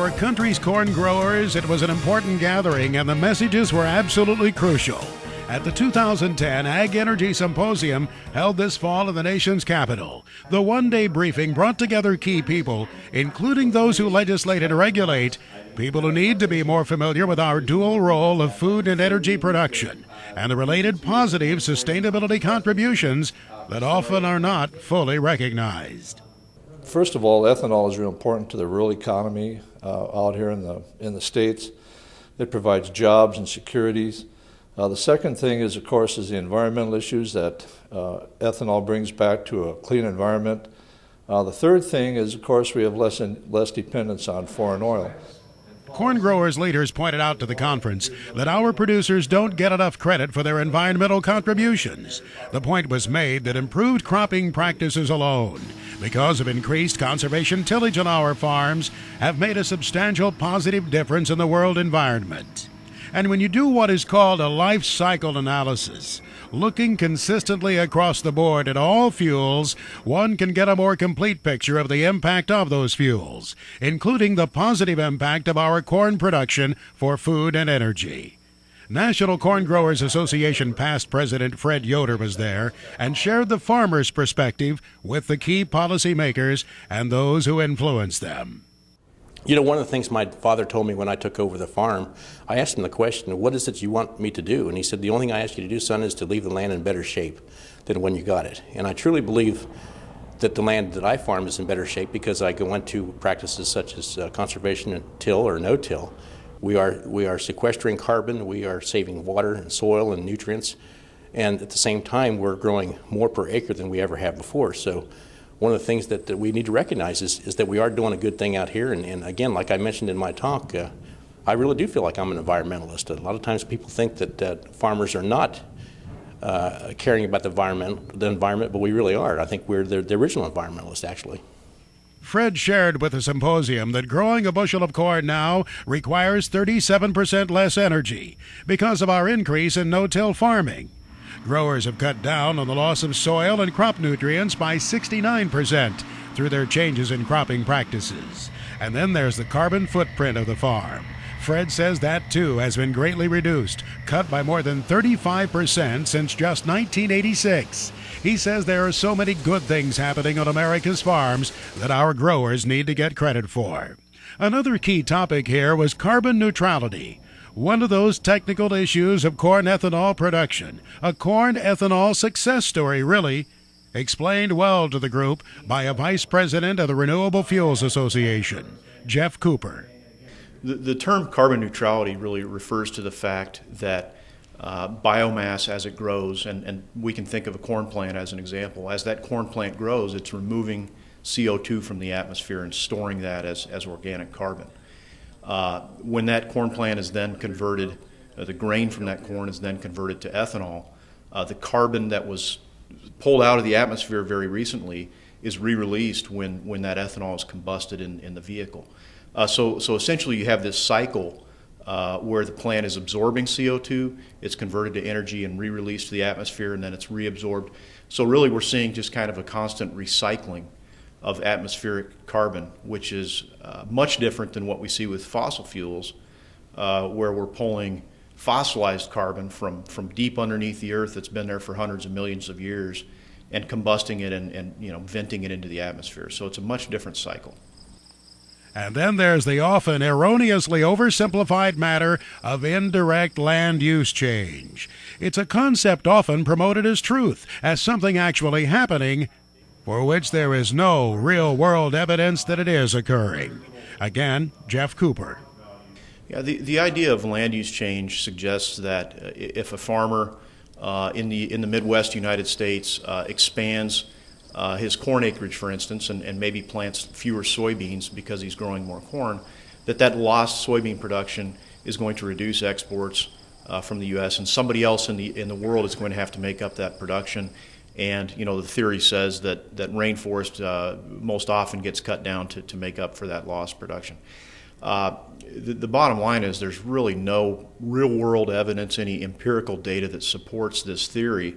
our country's corn growers, it was an important gathering, and the messages were absolutely crucial. At the 2010 Ag Energy Symposium held this fall in the nation's capital, the one-day briefing brought together key people, including those who legislate and regulate, people who need to be more familiar with our dual role of food and energy production, and the related positive sustainability contributions that often are not fully recognized. First of all, ethanol is real important to the rural economy out here in the States. It provides jobs and securities. The second thing is, of course, is the environmental issues that ethanol brings back to a clean environment. The third thing is, of course, we have less dependence on foreign oil. Corn growers leaders pointed out to the conference that our producers don't get enough credit for their environmental contributions. The point was made that improved cropping practices alone, because of increased conservation tillage on our farms, have made a substantial positive difference in the world environment. And when you do what is called a life cycle analysis, looking consistently across the board at all fuels, one can get a more complete picture of the impact of those fuels, including the positive impact of our corn production for food and energy. National Corn Growers Association past president Fred Yoder was there and shared the farmers' perspective with the key policymakers and those who influence them. You know, one of the things my father told me when I took over the farm, I asked him the question, what is it you want me to do? And he said, the only thing I ask you to do, son, is to leave the land in better shape than when you got it. And I truly believe that the land that I farm is in better shape because I go into practices such as conservation and till or no-till. We are sequestering carbon, we are saving water and soil and nutrients, and at the same time we're growing more per acre than we ever have before. So one of the things that we need to recognize is that we are doing a good thing out here. And again, like I mentioned in my talk, I really do feel like I'm an environmentalist. A lot of times people think that farmers are not caring about the environment, but we really are. I think we're the original environmentalists, actually. Fred shared with the symposium that growing a bushel of corn now requires 37% less energy because of our increase in no-till farming. Growers have cut down on the loss of soil and crop nutrients by 69% through their changes in cropping practices. And then there's the carbon footprint of the farm. Fred says that too has been greatly reduced, cut by more than 35% since just 1986. He says there are so many good things happening on America's farms that our growers need to get credit for. Another key topic here was carbon neutrality, one of those technical issues of corn ethanol production, a corn ethanol success story, really, explained well to the group by a vice president of the Renewable Fuels Association, Jeff Cooper. The term carbon neutrality really refers to the fact that biomass as it grows, and we can think of a corn plant as an example, as that corn plant grows, it's removing CO2 from the atmosphere and storing that as organic carbon. When that corn plant is then converted, the grain from that corn is then converted to ethanol, the carbon that was pulled out of the atmosphere very recently is re-released when that ethanol is combusted in the vehicle. So essentially you have this cycle where the plant is absorbing CO2, it's converted to energy and re-released to the atmosphere, and then it's reabsorbed. So really we're seeing just kind of a constant recycling of atmospheric carbon, which is much different than what we see with fossil fuels, where we're pulling fossilized carbon from deep underneath the earth that's been there for hundreds of millions of years and combusting it and venting it into the atmosphere. So it's a much different cycle. And then there's the often erroneously oversimplified matter of indirect land use change. It's a concept often promoted as truth, as something actually happening, for which there is no real-world evidence that it is occurring. Again, Jeff Cooper. Yeah, the idea of land use change suggests that if a farmer in the Midwest United States expands his corn acreage, for instance, and maybe plants fewer soybeans because he's growing more corn, that lost soybean production is going to reduce exports from the U.S. and somebody else in the world is going to have to make up that production. And the theory says that rainforest most often gets cut down to make up for that lost production. The bottom line is there's really no real-world evidence, any empirical data that supports this theory.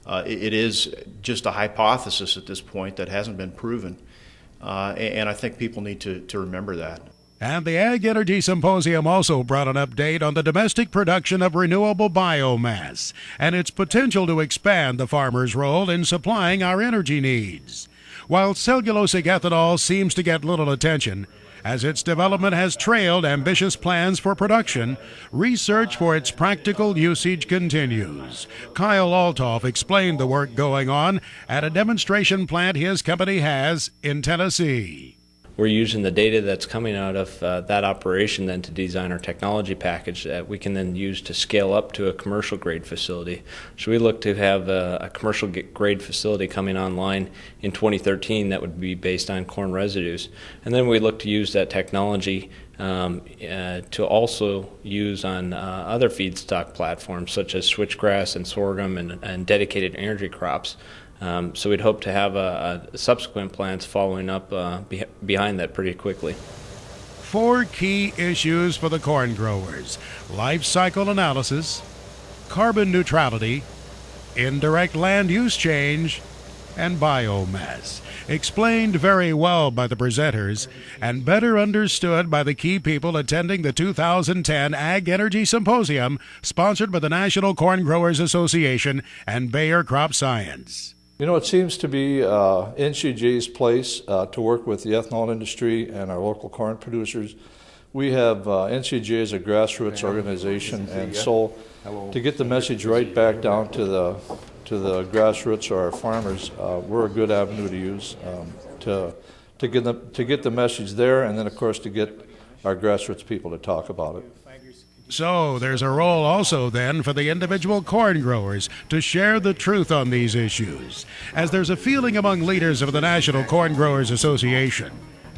It is just a hypothesis at this point that hasn't been proven, and I think people need to remember that. And the Ag Energy Symposium also brought an update on the domestic production of renewable biomass and its potential to expand the farmer's role in supplying our energy needs. While cellulosic ethanol seems to get little attention, as its development has trailed ambitious plans for production, research for its practical usage continues. Kyle Altoff explained the work going on at a demonstration plant his company has in Tennessee. We're using the data that's coming out of that operation then to design our technology package that we can then use to scale up to a commercial grade facility. So we look to have a commercial grade facility coming online in 2013 that would be based on corn residues. And then we look to use that technology to also use on other feedstock platforms such as switchgrass and sorghum and dedicated energy crops. So we'd hope to have subsequent plants following up behind that pretty quickly. 4 key issues for the corn growers: life cycle analysis, carbon neutrality, indirect land use change, and biomass. Explained very well by the presenters and better understood by the key people attending the 2010 Ag Energy Symposium, sponsored by the National Corn Growers Association and Bayer Crop Science. You know, it seems to be NCJ's place to work with the ethanol industry and our local corn producers. We have NCJ as a grassroots organization, and so to get the message right back down to the grassroots or our farmers, we're a good avenue to use to get the message there, and then of course to get our grassroots people to talk about it. So there's a role also then for the individual corn growers to share the truth on these issues, as there's a feeling among leaders of the National Corn Growers Association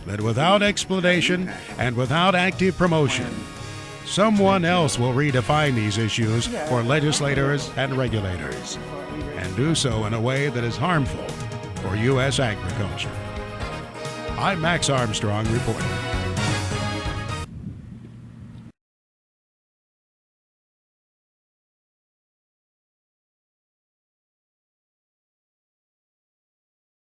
that without explanation and without active promotion, someone else will redefine these issues for legislators and regulators, and do so in a way that is harmful for U.S. agriculture. I'm Max Armstrong reporting.